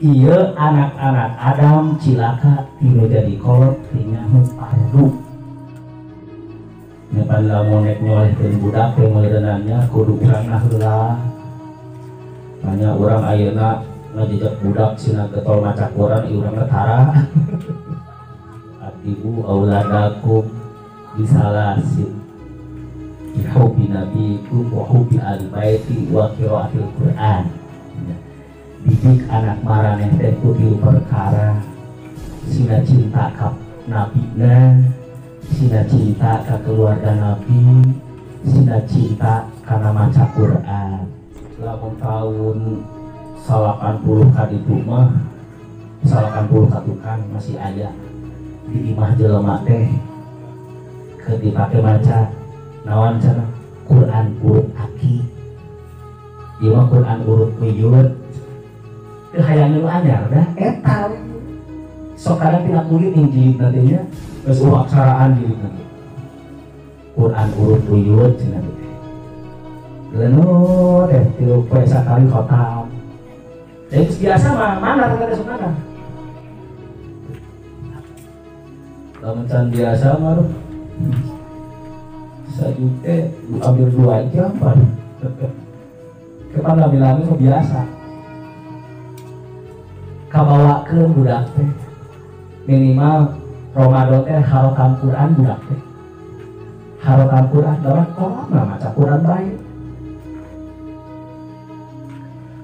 Iya anak-anak Adam cilaka tinu jadi kolot tinyahu pardu. Nyepan lamun nek nyolehkeun budak teh meureunannya kudu urang heula. Banyak urang ayeuna ngajejak budak sina getol maca Quran ieu urang ketara. Atibu auladakum bisalasin. Bihubi nabikum wa hubi ahli baiti wa qiraatil Qur'an. Didik anak maraneh teh kudu perkara sina cinta ka nabina, sina cinta ka keluarga nabi, sina cinta kana maca Quran. Lamun tahun 80 ka ditu mah 80 ka tukang masih aya di imah jelema teh keur dipake maca naon cenah Quran urut aki. Ieu mah Quran urut wiyut. Teu hayang nu anyar dah eta. Sok kadang tina kulit ning jilid nantinya geus aksaraan jilid nanti. Quran urut wiyut cenah teh. Leno teh 3 poe sakali khotam. Jadi biasa mah mana teh sukana. Lamun can biasa mah sajute ambil 2 jam baru. Kepan lami-lami mah biasa. Kabawakeun budak teh minimal Ramadan teh harokan Quran budak teh harokan Quran dalam kolom maca Quran baik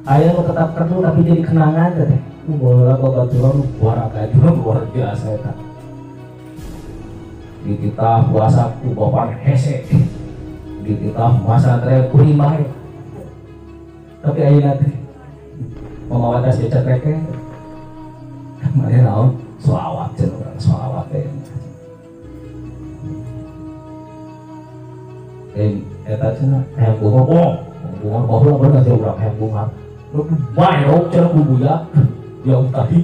aya nu tetap kerdu tapi jadi kenangan teh bola babaturan luar biasa eta di kita puasa ku bapan hese di kita puasa teh kuring bae tapi ayeuna teh mamawa tas dicek mana naon sholawat cenah urang sholawat teh. Eta cenah hayang bunga baheula bener teh urang hayang bunga. Lu bae rok cenah ku buya dia tadi.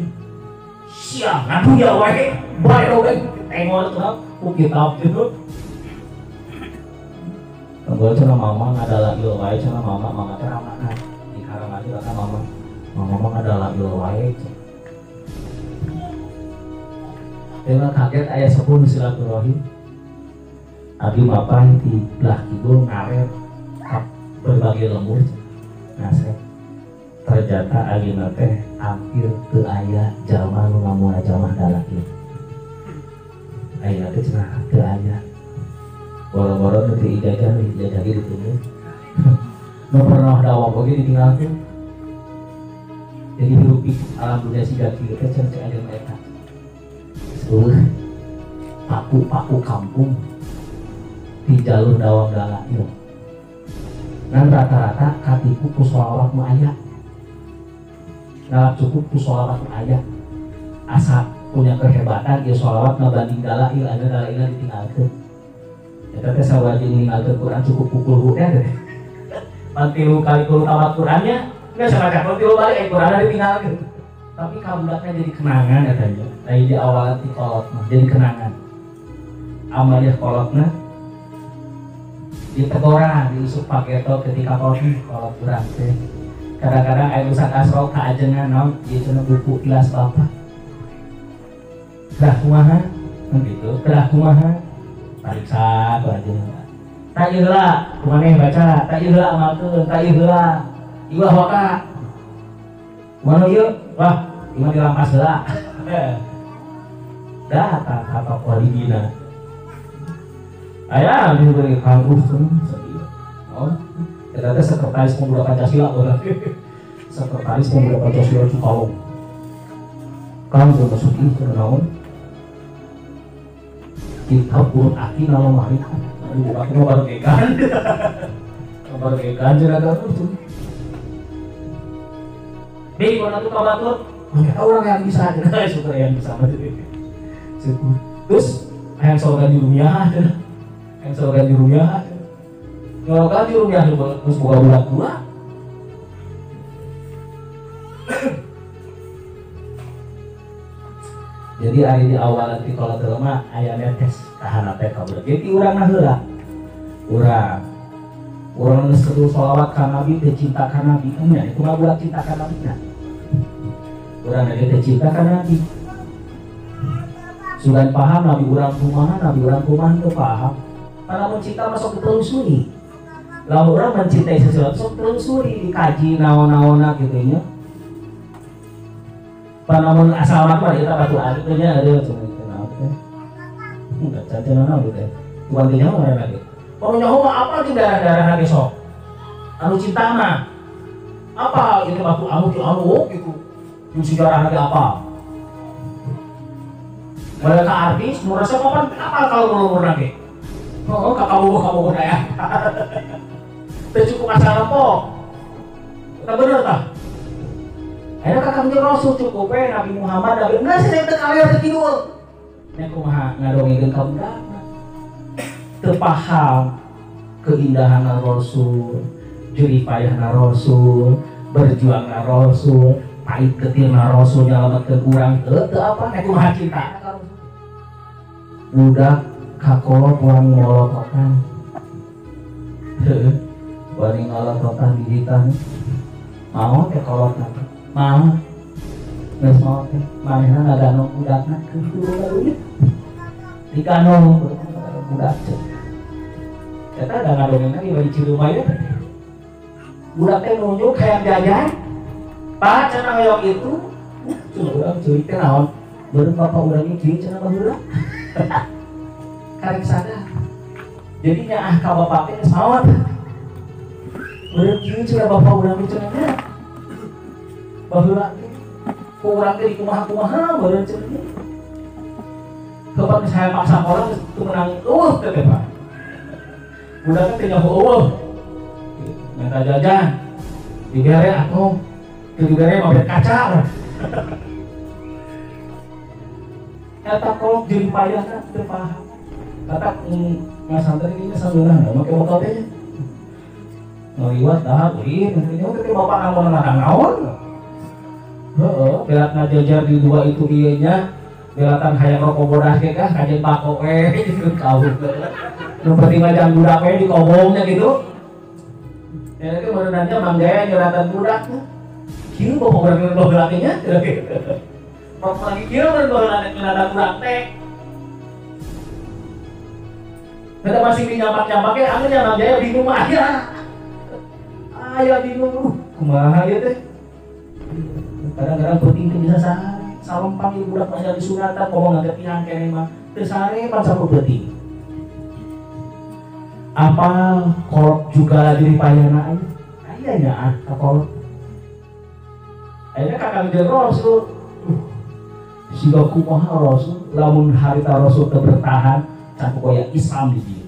Sia ngadu ya wae bae rok tengok cenah ku kitab kitu. Tanggal cenah mama adalah ieu wae cenah mama teh ramana di karangan ieu kan mama adalah ieu wae. Dengan kaget ayah 10 silaturahim abdi bapak di belah kidul ngaret berbagai lembur ngasih ternyata ayeuna teh hampir teu aya jalma nu ngamual jalma dalaki ayeuna teh cenah teu aya boro-boro teu ijazah gitu nu pernah dakwah oge ditinggalkeun jadi hirup alam dunia siga kieu teh cenah aya mereka paku kampung di jalur dawang dalail dan rata-rata katipu ku sholawat mu aya nah cukup ku sholawat mu aya asa punya kehebatan ya sholawat ngabanding dalail ada dalailnya ditinggalkeun eta teh sawajib ninggalkeun Quran cukup pukul hukum deh pantilu kali kulo tamat Qurannya nggak sama kan pantilu balik Quran ditinggalkeun tapi kabudaknya jadi kenangan katanya. Nah di awal di kolot jadi kenangan. Amaliyah kolotna ditegoran diusuk paketo ketika kolot urang teh. Kadang-kadang aya usak asrol ka ajengan naon ieu cenah buku ilas bapak. Dah kumaha? Gitu. Dah kumaha? Pariksa ku ajengan. Ta ieu heula, kumaneh baca, ta ieu heula amalkeun, ta ieu heula. Ieu waka. Mana ieu? Wah, cuma dilampas heula. Data kata walidina. Aya diberi kampus sedih. Oh, ternyata sekretaris pemuda Pancasila benar. Sekretaris pemuda Pancasila Cikalong. Kamu sudah sedih kenaon? Kita pun aki nama mereka. Aduh, aku mau baru kekan. Baru kekan jenaka tuh. Nih, mana tuh kabatur? Kita orang yang bisa aja, suka yang bisa aja. Terus yang seorang di rumah, yang seorang di rumah, seorang di rumah terus buka bulan dua. Jadi hari di awal nanti kalau terlema ayamnya tes tahan apa kabur. Jadi orang nahula, orang seduh sholawat karena Nabi, cinta karena Nabi, itu mah buat cinta karena Nabi. Urang lagi tercinta kan Nabi. Sudah paham Nabi urang kumaha itu paham. Karena mencinta masuk ditelusuri. Lalu orang mencintai sesuatu sok telusuri, dikaji naon-naona gitu nya. Panamun asal mah eta batu alit nya ada cenah gitu naon teh. Enggak caceuna naon gitu. Tuan teh nyaho ngaranna lagi. Oh nyaho mah apa di daerah-daerah ge sok. Anu cinta mah apa itu batu anu gitu. Yang sejarah lagi apa? Mereka artis, merasa papan apa kalau ngomong lagi? Oh, kamu ya. Tidak cukup asal apa? Kita bener tak? Akhirnya kakak menjadi Rasul cukup Nabi Muhammad, Nabi enggak sih saya terkalian terkidul. Ini kumaha ngadongin kamu dah. Terpaham keindahan Rasul, jerih payah Rasul, berjuang Rasul, pahit ketir Rasul nyelamatkan kurang. Itu apa? Ini kumaha cinta. Budak kakolot wani ngolotokan. Wani ngolotokan didikan. Mau teh kolotan. Mau. Geus mau teh. Manehna ngagano budakna kitu barunya. Digano budak. Eta da ngadongeng lagi bari Cileumah ieu. Budak teh nunjuk hayang jajan. Pak cenah hoyong itu. Urang cuy teh naon? Beureum bapak urang ieu kieu cenah baheula. Karek sadar. Jadinya ka bapak teh geus maot. Beureum kieu cenah bapak urang ieu cenah nya. Baheula ku urang teh kumaha-kumaha beureum cenah nya. Kapan saya paksa orang itu menang teh Pak. Budak teh nyaho minta jajan. Digere aku. Digere mabet kaca. Kata kolok jadi payah kan terpaham. Kata nggak santai ini sambil make motor teh. Ngaliwat dah, ini teh bapak naon. Heeh, belat ngajajar di dua itu iyanya. Belatan hayang rokok bodas ge kah kajen bako gitu kau. Nu penting ngajang budak di kobongnya gitu. Ya itu baru nanti Mang Jaya nyelatan budak. Kieu bapak urang baheulanya pas lagi kieu baru nyelatan budak teh. Kita masih nyampak-nyampaknya, akhirnya Mang Jaya bingung aja. Ayah bingung, kumaha ya teh. Kadang-kadang penting itu bisa salempang ibu budak banyak disunatan, ngomong ngagak pihak kene mah. Tersare pan sapu penting. Apa kolok juga lagi di payana aja? Ayahnya kolok. Akhirnya kakak jadi Rasul. Siga kumaha Rasul, lamun harita Rasul bertahan, can pokoya Islam di dia.